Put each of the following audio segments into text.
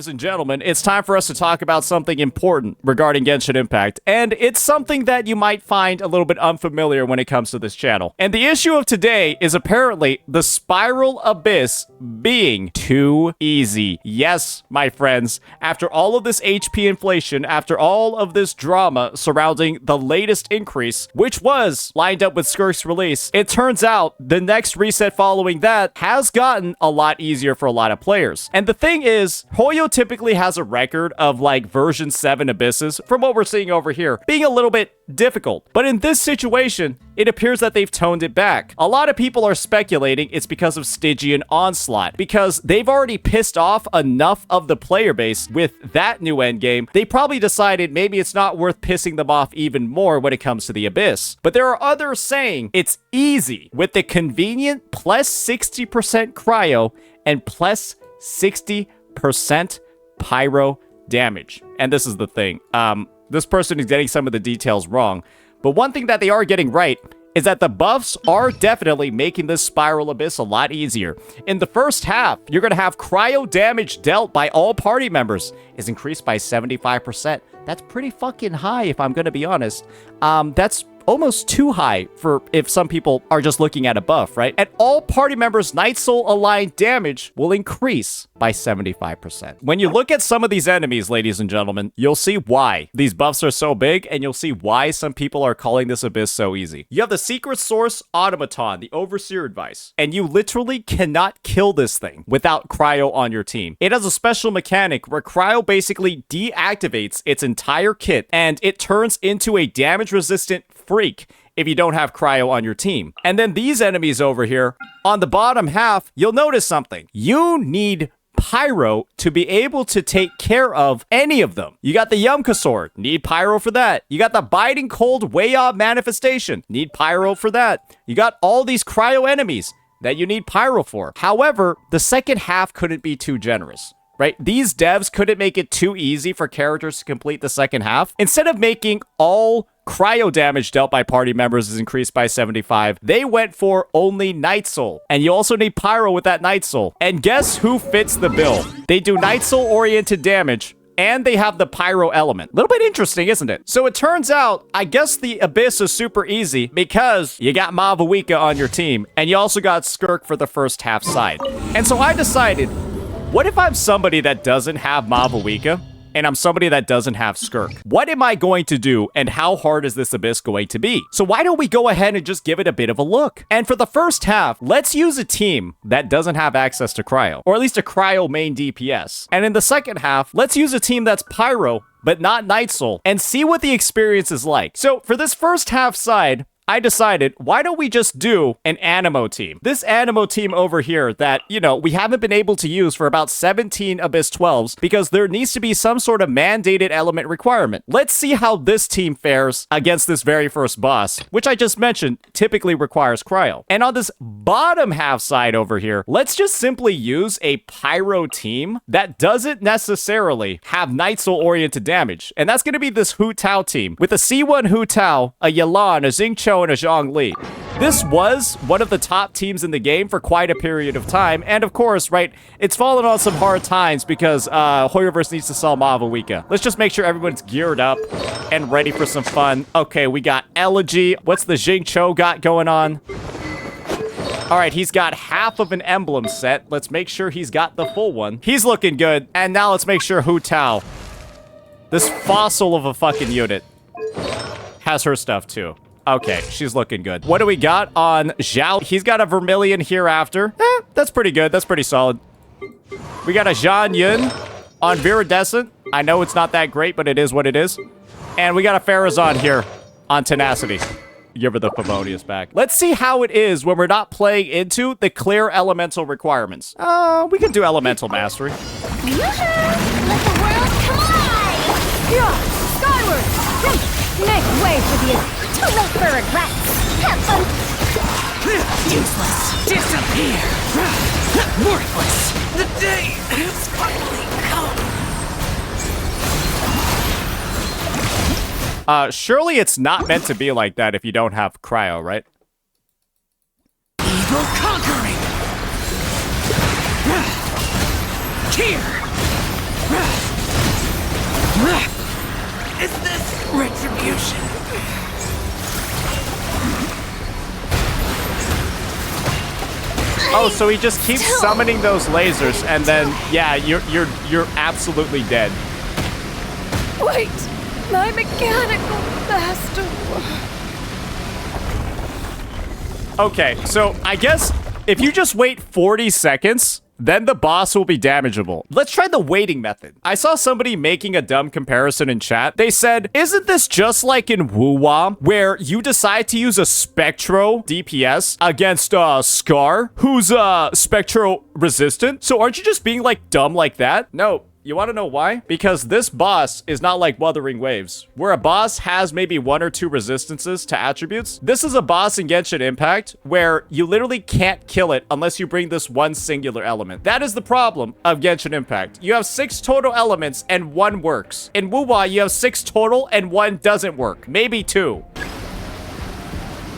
Ladies and gentlemen, it's time for us to talk about something important regarding Genshin Impact, and it's something that you might find a little bit unfamiliar when it comes to this channel. And the issue of today is apparently the Spiral Abyss being too easy. Yes, my friends, after all of this HP inflation, after all of this drama surrounding the latest increase, which was lined up with Skirk's release, it turns out the next reset following that has gotten a lot easier for a lot of players. And the thing is, Hoyo typically has a record of like version 7 abysses, from what we're seeing over here, being a little bit difficult. But in this situation, it appears that they've toned it back. A lot of people are speculating it's because of Stygian Onslaught, because they've already pissed off enough of the player base with that new endgame. They probably decided maybe it's not worth pissing them off even more when it comes to the Abyss. But there are others saying it's easy with the convenient plus 60% cryo and plus 60% pyro damage. And this is the thing. This person is getting some of the details wrong. But one thing that they are getting right is that the buffs are definitely making this Spiral Abyss a lot easier. In the first half, you're going to have cryo damage dealt by all party members is increased by 75%. That's pretty fucking high, if I'm going to be honest. That's almost too high for if some people are just looking at a buff, right? And all party members' Night Soul aligned damage will increase by 75%. When you look at some of these enemies, ladies and gentlemen, you'll see why these buffs are so big, and you'll see why some people are calling this Abyss so easy. You have the Secret Source Automaton, the Overseer Advice, and you literally cannot kill this thing without cryo on your team. It has a special mechanic where cryo basically deactivates its entire kit, and it turns into a damage-resistant freak if you don't have cryo on your team. And then these enemies over here, on the bottom half, you'll notice something. You need pyro to be able to take care of any of them. You got the Yumka Sword, need pyro for that. You got the Biting Cold Way-Off Manifestation, need pyro for that. You got all these cryo enemies that you need pyro for. However, the second half couldn't be too generous, right? These devs couldn't make it too easy for characters to complete the second half. Instead of making all cryo damage dealt by party members is increased by 75, they went for only Night Soul. And you also need pyro with that Night Soul. And guess who fits the bill? They do Night Soul oriented damage, and they have the pyro element. A little bit interesting, isn't it? So it turns out, I guess the Abyss is super easy because you got Mavuika on your team, and you also got Skirk for the first half side. And so I decided, what if I'm somebody that doesn't have Mavuika, and I'm somebody that doesn't have Skirk? What am I going to do, and how hard is this Abyss going to be? So why don't we go ahead and just give it a bit of a look? And for the first half, let's use a team that doesn't have access to cryo, or at least a cryo main DPS. And in the second half, let's use a team that's pyro, but not Night Soul, and see what the experience is like. So for this first half side, I decided, why don't we just do an Animo team? This Animo team over here that, you know, we haven't been able to use for about 17 Abyss 12s because there needs to be some sort of mandated element requirement. Let's see how this team fares against this very first boss, which I just mentioned typically requires cryo. And on this bottom half side over here, let's just simply use a pyro team that doesn't necessarily have Night Soul oriented damage. And that's going to be this Hu Tao team with a C1 Hu Tao, a Yelan, a Xingqiu, and a Zhongli. This was one of the top teams in the game for quite a period of time, and of course, right, it's fallen on some hard times because Hoyoverse needs to sell Mavuika. Let's just make sure everyone's geared up and ready for some fun. Okay, we got Elegy. What's the Xingqiu got going on? All right, he's got half of an emblem set. Let's make sure he's got the full one. He's looking good. And now let's make sure Hu Tao, this fossil of a fucking unit, has her stuff too. Okay, she's looking good. What do we got on Zhao? He's got a Vermilion Hereafter. That's pretty good. That's pretty solid. We got a Zhan Yun on Viridescent. I know it's not that great, but it is what it is. And we got a Pharazon here on Tenacity. Give her the Favonius back. Let's see how it is when we're not playing into the clear elemental requirements. We can do Elemental Mastery. Let the world collide! Yeah, skyward! Make way for the... Too late for regrets! Have fun! Useless! Disappear! Worthless! The day has finally come! Surely it's not meant to be like that if you don't have cryo, right? Evil conquering! Here! Is this retribution? Oh, so he just keeps summoning those lasers, and then yeah, you're absolutely dead. Wait, my mechanical master. Okay, so I guess if you just wait 40 seconds, then the boss will be damageable. Let's try the waiting method. I saw somebody making a dumb comparison in chat. They said, isn't this just like in Wu-Wah, where you decide to use a Spectro DPS against Scar, who's Spectro resistant? So aren't you just being like dumb like that? No. You want to know why? Because this boss is not like Wuthering Waves, where a boss has maybe 1 or 2 resistances to attributes. This is a boss in Genshin Impact where you literally can't kill it unless you bring this one singular element. That is the problem of Genshin Impact. You have 6 total elements and 1 works. In Wu-Wah, you have 6 total and 1 doesn't work. Maybe 2.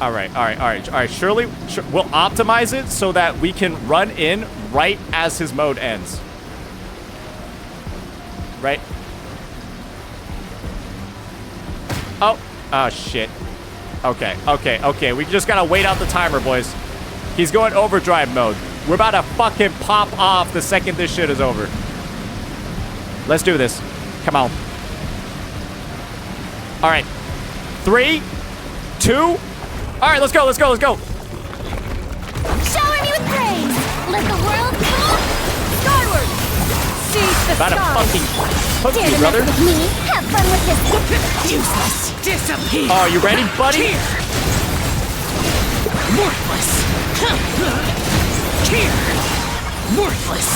All right. Surely we'll optimize it so that we can run in right as his mode ends. Right? Oh shit. Okay. We just gotta wait out the timer, boys. He's going overdrive mode. We're about to fucking pop off the second this shit is over. Let's do this. Come on. All right. 3, 2. All right, let's go. Shower me with praise. Let the world come skyward. Seize the About to skies. fucking hook Dare you, to brother. mess with me? Have fun with this. Useless. Disappear. Oh, you ready, buddy? Here. Worthless. Here. Worthless.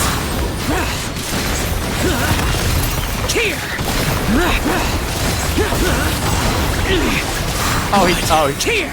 Here. Oh, Here.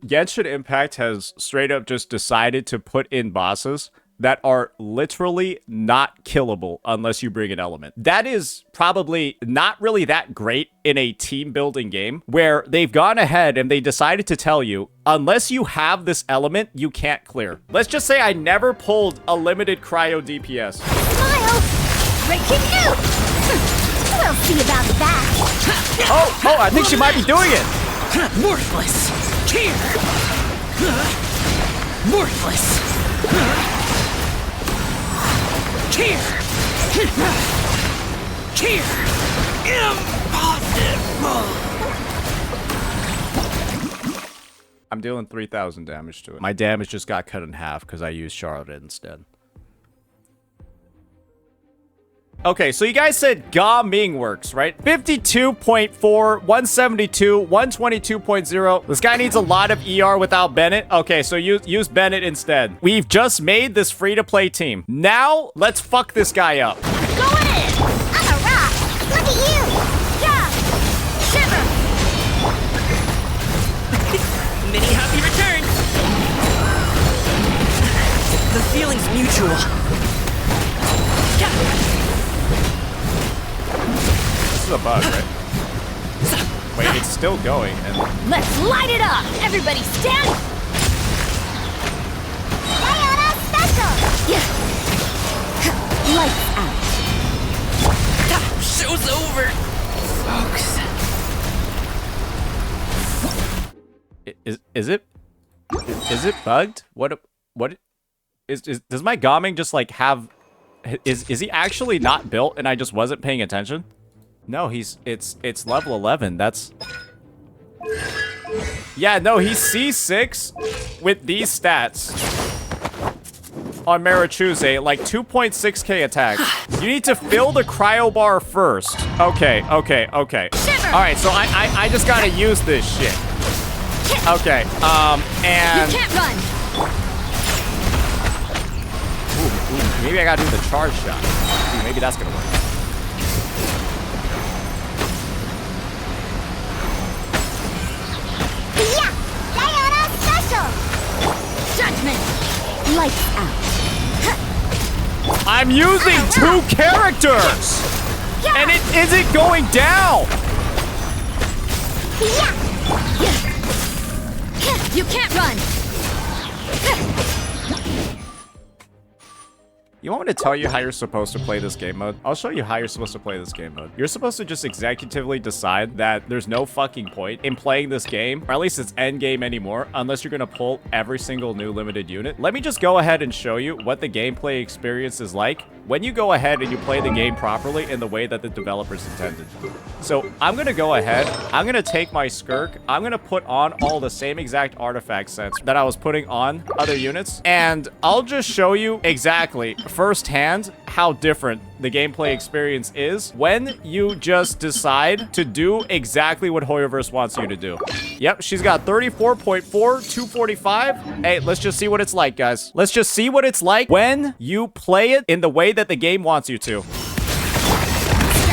Genshin Impact has straight up just decided to put in bosses that are literally not killable unless you bring an element. That is probably not really that great in a team building game where they've gone ahead and they decided to tell you, unless you have this element, you can't clear. Let's just say I never pulled a limited cryo DPS. Smile. Breaking you. We'll see about that. Oh, I think she might be doing it. Worthless. Here. Worthless. Here. Here. Impossible. I'm dealing 3,000 damage to it. My damage just got cut in half because I used Charlotte instead. Okay, so you guys said Ga Ming works, right? 52.4, 172, 122.0. This guy needs a lot of ER without Bennett. Okay, so use Bennett instead. We've just made this free-to-play team. Now, let's fuck this guy up. Go in. I'm a rock. Look at you. Yeah. Shiver. Many happy returns. The feeling's mutual. This is a bug, right? Wait, it's still going. And Let's light it up. Everybody stand. Diana special. Yeah. Lights out. Show's over, folks. Is it bugged? What is does my Gaming just like have? Is he actually not built and I just wasn't paying attention? No, it's level 11. That's... Yeah, no, he's C6 with these stats on Marichuse, like 2.6k attack. You need to fill the cryo bar first. Okay. All right, so I just gotta use this shit. Okay, and... You can't run. Ooh, maybe I gotta do the charge shot. Ooh, maybe that's gonna work. Yeah. Diana special. Judgment. Lights out. I'm using 2 characters! And it isn't going down! Yeah. You can't run. You want me to tell you how you're supposed to play this game mode? I'll show you how you're supposed to play this game mode. You're supposed to just executively decide that there's no fucking point in playing this game, or at least it's end game anymore, unless you're gonna pull every single new limited unit. Let me just go ahead and show you what the gameplay experience is like when you go ahead and you play the game properly in the way that the developers intended. So I'm gonna go ahead, I'm gonna take my Skirk, I'm gonna put on all the same exact artifact sets that I was putting on other units, and I'll just show you exactly firsthand how different the gameplay experience is when you just decide to do exactly what Hoyoverse wants you to do. Yep, she's got 34.4, 245. Hey, let's just see what it's like, guys. Let's just see what it's like when you play it in the way that the game wants you to. Strike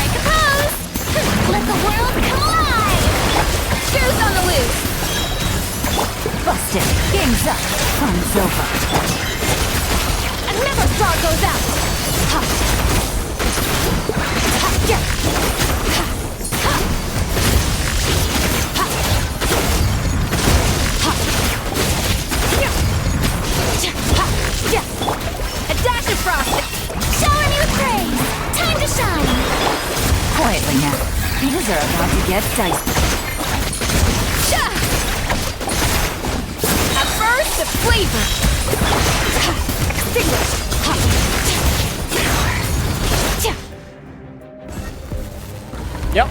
a pose! Let the world come alive! Shoes on the loose! Busted! Game's up! Fun's over! And never star goes out! Ha! Ha! Yeah! Ha! Ha! Ha! Ha! Yeah! Ha! Yeah! A dash of frost! Showing you praise! Time to shine! Quietly now. Things are about to get dicey. Sha! At first, the flavor! Extinguish! Ha! Yep.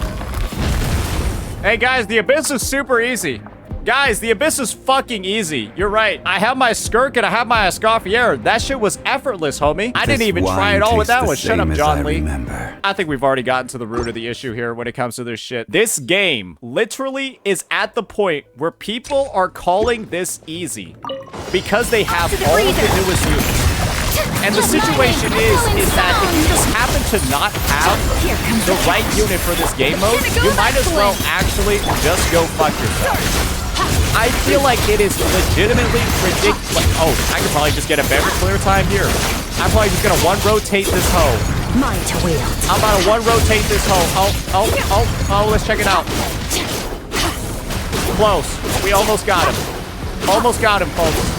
Hey guys, the Abyss is super easy. Guys, the Abyss is fucking easy. You're right. I have my Skirk and I have my Escoffier. That shit was effortless, homie. I didn't even try it all with that one. Shut up, John Lee. I think we've already gotten to the root of the issue here when it comes to this shit. This game literally is at the point where people are calling this easy because they have all of the newest units. And the situation is that if you just happen to not have the right unit for this game mode, you might as well actually just go fuck yourself. I feel like it is legitimately ridiculous. Oh, I could probably just get a better clear time here. I'm probably just gonna one rotate this hoe. Mine to wield. I'm about to one rotate this hoe. Oh, let's check it out. Close. We almost got him. Almost got him, folks.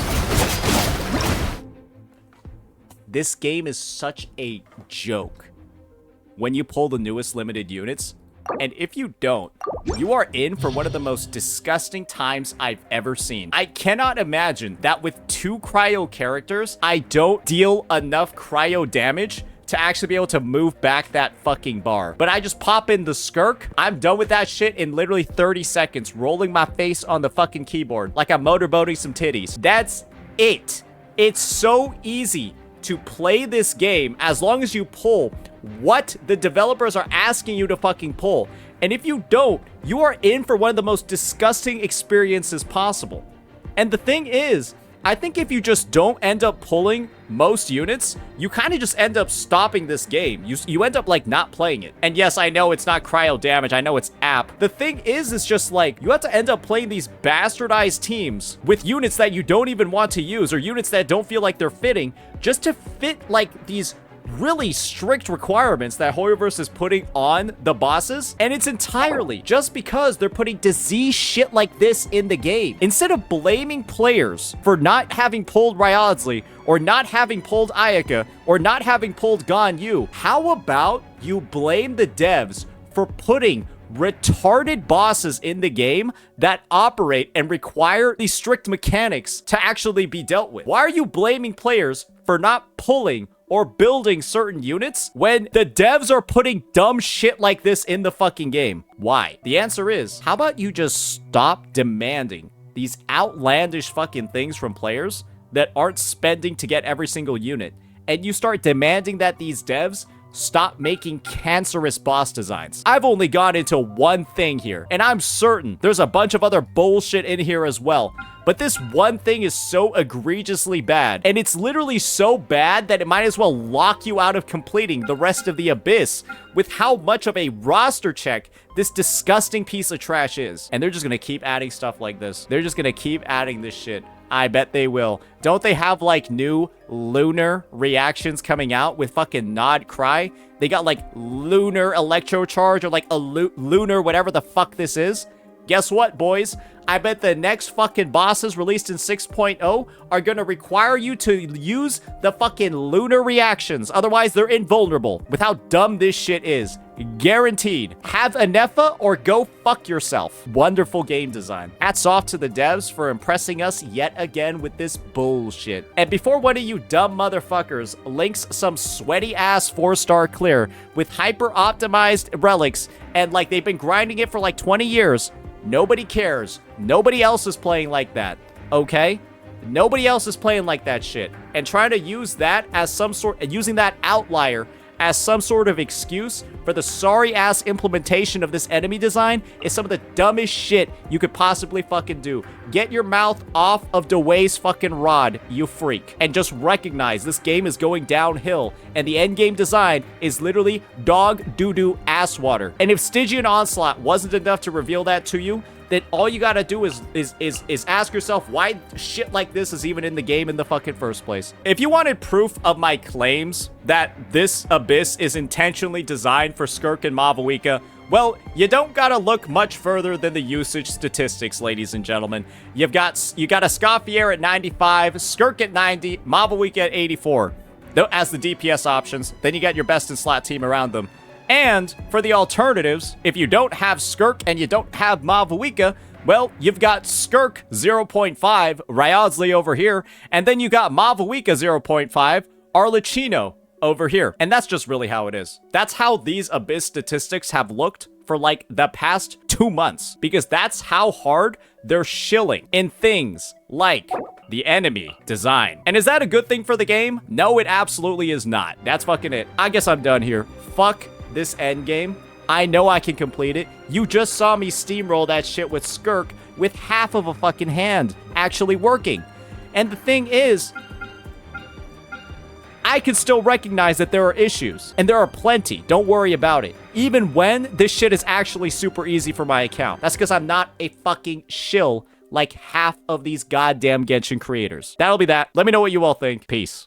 This game is such a joke when you pull the newest limited units. And if you don't, you are in for one of the most disgusting times I've ever seen. I cannot imagine that with 2 cryo characters, I don't deal enough cryo damage to actually be able to move back that fucking bar. But I just pop in the Skirk. I'm done with that shit in literally 30 seconds, rolling my face on the fucking keyboard like I'm motorboating some titties. That's it. It's so easy to play this game as long as you pull what the developers are asking you to fucking pull. And if you don't, you are in for one of the most disgusting experiences possible. And the thing is, I think if you just don't end up pulling most units, you kind of just end up stopping this game. You end up like not playing it. And yes, I know it's not cryo damage. I know it's app. The thing is, it's just like you have to end up playing these bastardized teams with units that you don't even want to use, or units that don't feel like they're fitting, just to fit like these really strict requirements that Hoyoverse is putting on the bosses. And it's entirely just because they're putting disease shit like this in the game. Instead of blaming players for not having pulled Ryodzly, or not having pulled Ayaka, or not having pulled Ganyu, how about you blame the devs for putting retarded bosses in the game that operate and require these strict mechanics to actually be dealt with? Why are you blaming players for not pulling or building certain units when the devs are putting dumb shit like this in the fucking game? Why? The answer is, how about you just stop demanding these outlandish fucking things from players that aren't spending to get every single unit, and you start demanding that these devs stop making cancerous boss designs. I've only gone into one thing here, and I'm certain there's a bunch of other bullshit in here as well. But this one thing is so egregiously bad, and it's literally so bad that it might as well lock you out of completing the rest of the Abyss with how much of a roster check this disgusting piece of trash is. And they're just gonna keep adding stuff like this. They're just gonna keep adding this shit. I bet they will. Don't they have like new lunar reactions coming out with fucking Nod Cry? They got like lunar electro charge or like a lunar whatever the fuck this is. Guess what, boys? I bet the next fucking bosses released in 6.0 are gonna require you to use the fucking lunar reactions. Otherwise, they're invulnerable. With how dumb this shit is. Guaranteed. Have a Nepha or go fuck yourself. Wonderful game design. Hats off to the devs for impressing us yet again with this bullshit. And before one of you dumb motherfuckers links some sweaty ass 4-star clear with hyper optimized relics and like they've been grinding it for like 20 years, nobody cares. Nobody else is playing like that, okay? Nobody else is playing like that shit. And trying to use that as some sort, using that outlier as some sort of excuse for the sorry-ass implementation of this enemy design is some of the dumbest shit you could possibly fucking do. Get your mouth off of Dwayne's fucking rod, you freak. And just recognize this game is going downhill, and the endgame design is literally dog doo-doo ass water. And if Stygian Onslaught wasn't enough to reveal that to you, then all you gotta do is ask yourself why shit like this is even in the game in the fucking first place. If you wanted proof of my claims that this Abyss is intentionally designed for Skirk and Mavuika, well, you don't gotta look much further than the usage statistics, ladies and gentlemen. You got a Scoffier at 95, Skirk at 90, Mavuika at 84 as the DPS options. Then you got your best in slot team around them. And for the alternatives, if you don't have Skirk and you don't have Mavuika, well, you've got Skirk 0.5, Ryodzly over here, and then you got Mavuika 0.5, Arlecchino over here. And that's just really how it is. That's how these Abyss statistics have looked for like the past 2 months, because that's how hard they're shilling in things like the enemy design. And is that a good thing for the game? No, it absolutely is not. That's fucking it. I guess I'm done here. Fuck this end game. I know I can complete it. You just saw me steamroll that shit with Skirk with half of a fucking hand actually working. And the thing is, I can still recognize that there are issues, and there are plenty. Don't worry about it. Even when this shit is actually super easy for my account. That's because I'm not a fucking shill like half of these goddamn Genshin creators. That'll be that. Let me know what you all think. Peace.